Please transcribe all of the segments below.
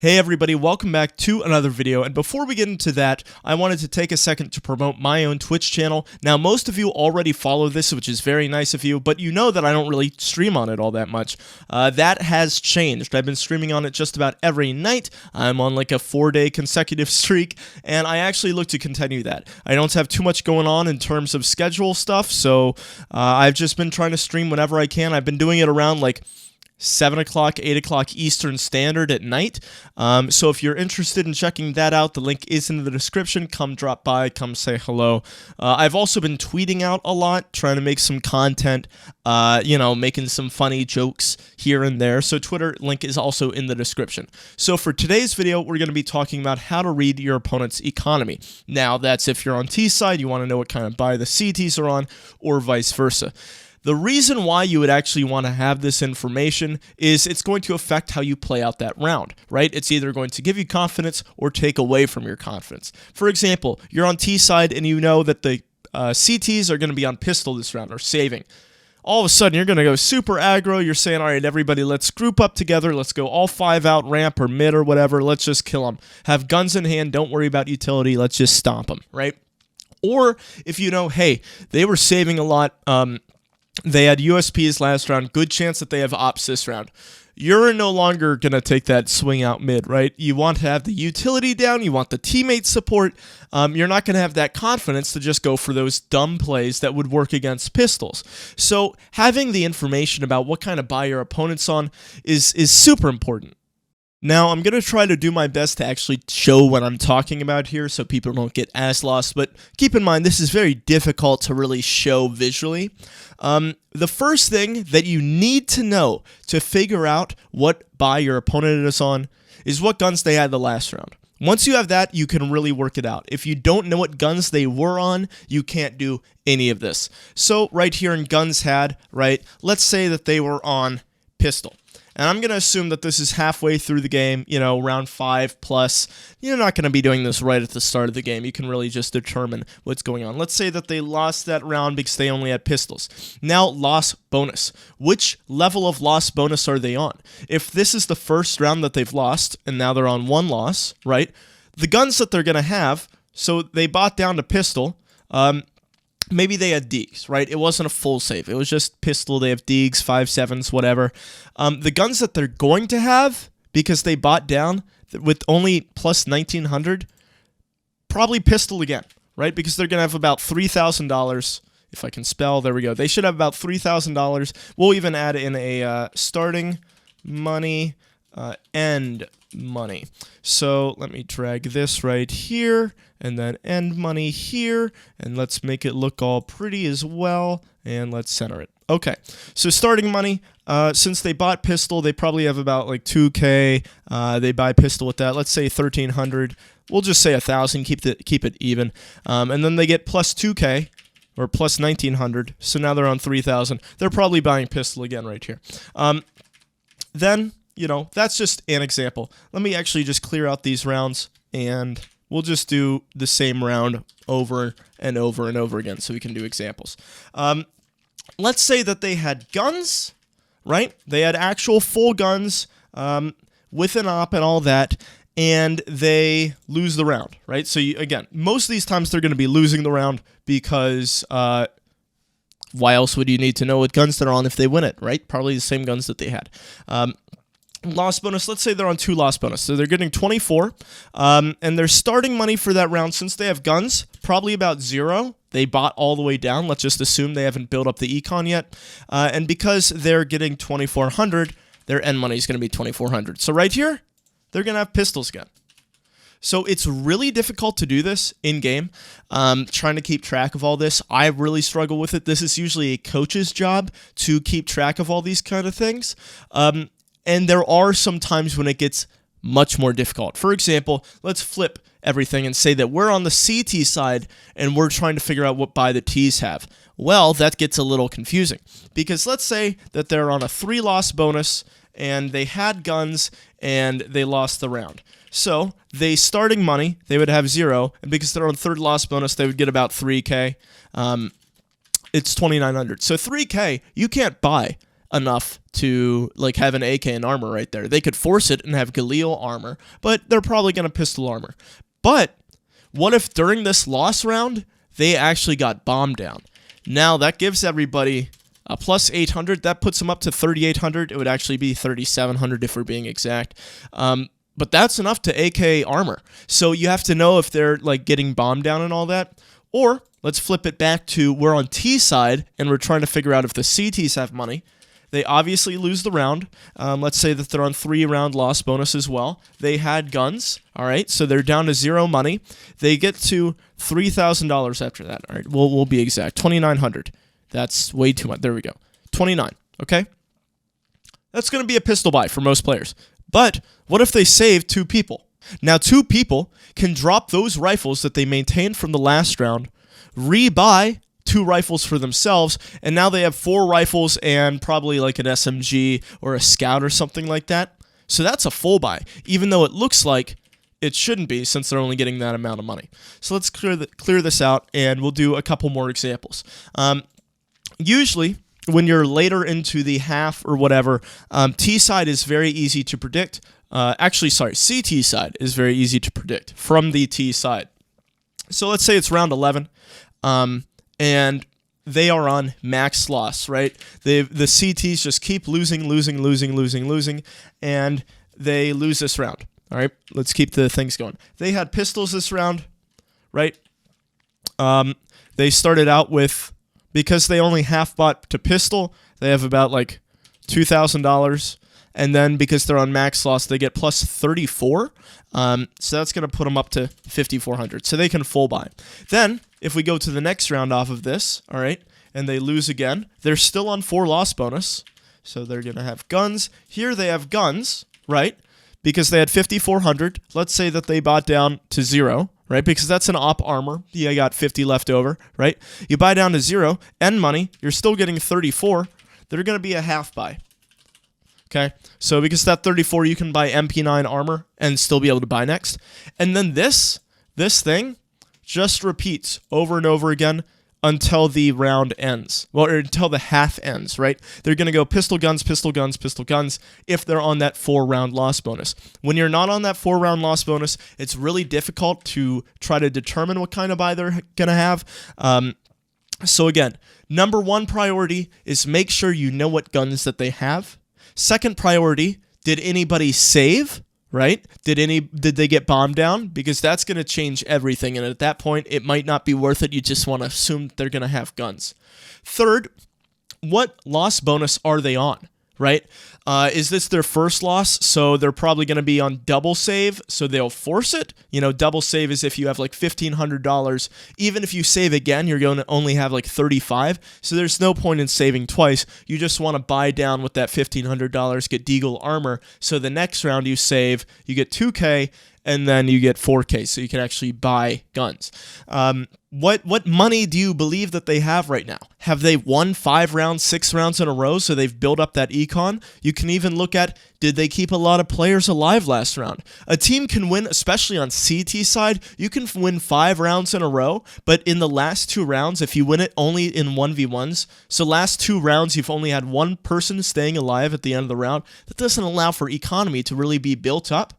Hey everybody, welcome back to another video, and before we get into that, I wanted to take a second to promote my own Twitch channel. Now, most of you already follow this, which is very nice of you, but you know that I don't really stream on it all that much. That has changed. I've been streaming on it just about every night. I'm on like a 4-day consecutive streak, and I actually look to continue that. I don't have too much going on in terms of schedule stuff, so I've just been trying to stream whenever I can. I've been doing it around like 7 o'clock, 8 o'clock Eastern Standard at night. So if you're interested in checking that out, the link is in the description. Come drop by, come say hello. I've also been tweeting out a lot, trying to make some content, making some funny jokes here and there. So Twitter link is also in the description. So for today's video, we're going to be talking about how to read your opponent's economy. Now, that's if you're on T side, you want to know what kind of buy the CTs are on, or vice versa. The reason why you would actually want to have this information is it's going to affect how you play out that round, right? It's either going to give you confidence or take away from your confidence. For example, you're on T side and you know that the CTs are going to be on pistol this round or saving. All of a sudden, you're going to go super aggro. You're saying, all right, everybody, let's group up together. Let's go all 5 out ramp or mid or whatever. Let's just kill them. Have guns in hand. Don't worry about utility. Let's just stomp them, right? Or if you know, hey, they were saving a lot, they had USPs last round. Good chance that they have ops this round. You're no longer going to take that swing out mid, right? You want to have the utility down. You want the teammate support. You're not going to have that confidence to just go for those dumb plays that would work against pistols. So having the information about what kind of buy your opponent's on is super important. Now, I'm going to try to do my best to actually show what I'm talking about here so people don't get as lost, but keep in mind this is very difficult to really show visually. The first thing that you need to know to figure out what buy your opponent is on is what guns they had the last round. Once you have that, you can really work it out. If you don't know what guns they were on, you can't do any of this. So right here in guns had, right, let's say that they were on pistol. And I'm going to assume that this is halfway through the game, round 5 plus. You're not going to be doing this right at the start of the game. You can really just determine what's going on. Let's say that they lost that round because they only had pistols. Now, loss bonus. Which level of loss bonus are they on? If this is the first round that they've lost, and now they're on 1 loss, right? The guns that they're going to have, so they bought down to pistol, maybe they had Deegs, right? It wasn't a full save. It was just pistol. They have Deegs, 5.7s, whatever. The guns that they're going to have, because they bought down with only plus 1,900, probably pistol again, right? Because they're going to have about $3,000. If I can spell, there we go. They should have about $3,000. We'll even add in a starting money, end money. So let me drag this right here and then end money here, and let's make it look all pretty as well, and let's center it. Okay, so starting money, since they bought pistol, they probably have about like 2K. They buy pistol with that. Let's say 1,300. We'll just say 1,000. Keep it even. And then they get plus 2K or plus 1,900. So now they're on 3,000. They're probably buying pistol again right here. Then, that's just an example. Let me actually just clear out these rounds, and we'll just do the same round over and over and over again so we can do examples. Let's say that they had guns, right? They had actual full guns with an op and all that, and they lose the round, right? So, again, most of these times they're going to be losing the round because why else would you need to know what guns they're on if they win it, right? Probably the same guns that they had. Loss bonus, let's say they're on 2 loss bonus. So they're getting 24, and their starting money for that round, since they have guns, probably about 0. They bought all the way down. Let's just assume they haven't built up the econ yet. And because they're getting 2,400, their end money is going to be 2,400. So right here, they're going to have pistols again. So it's really difficult to do this in-game, trying to keep track of all this. I really struggle with it. This is usually a coach's job to keep track of all these kind of things. And there are some times when it gets much more difficult. For example, let's flip everything and say that we're on the CT side and we're trying to figure out what buy the Ts have. Well, that gets a little confusing because let's say that they're on a 3 loss bonus and they had guns and they lost the round. So they starting money, they would have 0, and because they're on 3rd loss bonus, they would get about 3K. It's 2,900. So 3K, you can't buy enough to like have an AK and armor right there. They could force it and have Galil armor, but they're probably going to pistol armor. But what if during this loss round, they actually got bombed down? Now that gives everybody a plus 800. That puts them up to 3,800. It would actually be 3,700 if we're being exact. But that's enough to AK armor. So you have to know if they're like getting bombed down and all that. Or let's flip it back to we're on T side and we're trying to figure out if the CTs have money. They obviously lose the round. Let's say that they're on 3-round loss bonus as well. They had guns. All right, so they're down to 0 money. They get to $3,000 after that. All right, we'll be exact. 2,900. That's way too much. There we go. 29. Okay. That's going to be a pistol buy for most players. But what if they save 2 people? Now 2 people can drop those rifles that they maintained from the last round, rebuy 2 rifles for themselves, and now they have 4 rifles and probably like an SMG or a scout or something like that. So that's a full buy, even though it looks like it shouldn't be since they're only getting that amount of money. So let's clear this out, and we'll do a couple more examples. Usually, when you're later into the half or whatever, T side is very easy to predict. Actually, sorry, CT side is very easy to predict from the T side. So let's say it's round 11. And they are on max loss, right? The CTs just keep losing, and they lose this round. All right, let's keep the things going. They had pistols this round, right? They started out with, because they only half bought to pistol, they have about like $2,000. And then because they're on max loss, they get plus 34. So that's going to put them up to 5,400. So they can full buy. Then, if we go to the next round off of this, all right, and they lose again, they're still on 4 loss bonus. So they're going to have guns. Here they have guns, right? Because they had 5,400. Let's say that they bought down to 0, right? Because that's an op armor. You got 50 left over, right? You buy down to 0, end money. You're still getting 34. They're going to be a half buy. Okay, so because that 34, you can buy MP9 armor and still be able to buy next. And then this thing just repeats over and over again until the round ends. Well, or until the half ends, right? They're going to go pistol guns, pistol guns, pistol guns if they're on that 4-round loss bonus. When you're not on that 4-round loss bonus, it's really difficult to try to determine what kind of buy they're going to have. So again, number 1 priority is make sure you know what guns that they have. Second priority, did anybody save, right? Did they get bombed down? Because that's going to change everything, and at that point, it might not be worth it. You just want to assume that they're going to have guns. Third, what loss bonus are they on, right? Is this their first loss? So they're probably going to be on double save, so they'll force it. You know, double save is if you have like $1,500. Even if you save again, you're going to only have like 35. So there's no point in saving twice. You just want to buy down with that $1,500, get Deagle armor. So the next round you save, you get 2K, and then you get 4K, so you can actually buy guns. What money do you believe that they have right now? Have they won 5 rounds, 6 rounds in a row, so they've built up that econ? You can even look at, did they keep a lot of players alive last round? A team can win, especially on CT side, you can win 5 rounds in a row, but in the last 2 rounds, if you win it only in 1v1s, so last 2 rounds you've only had 1 person staying alive at the end of the round, that doesn't allow for economy to really be built up.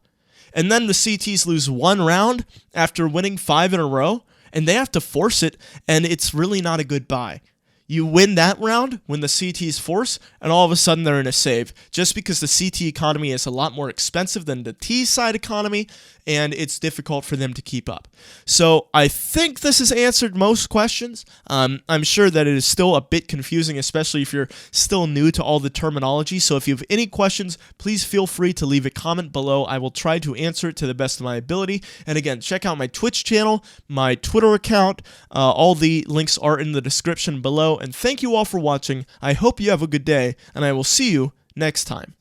And then the CTs lose 1 round after winning 5 in a row, and they have to force it, and it's really not a good buy. You win that round when the CTs force, and all of a sudden they're in a save, just because the CT economy is a lot more expensive than the T side economy, and it's difficult for them to keep up. So I think this has answered most questions. I'm sure that it is still a bit confusing, especially if you're still new to all the terminology. So if you have any questions, please feel free to leave a comment below. I will try to answer it to the best of my ability. And again, check out my Twitch channel, my Twitter account. All the links are in the description below. And thank you all for watching. I hope you have a good day, and I will see you next time.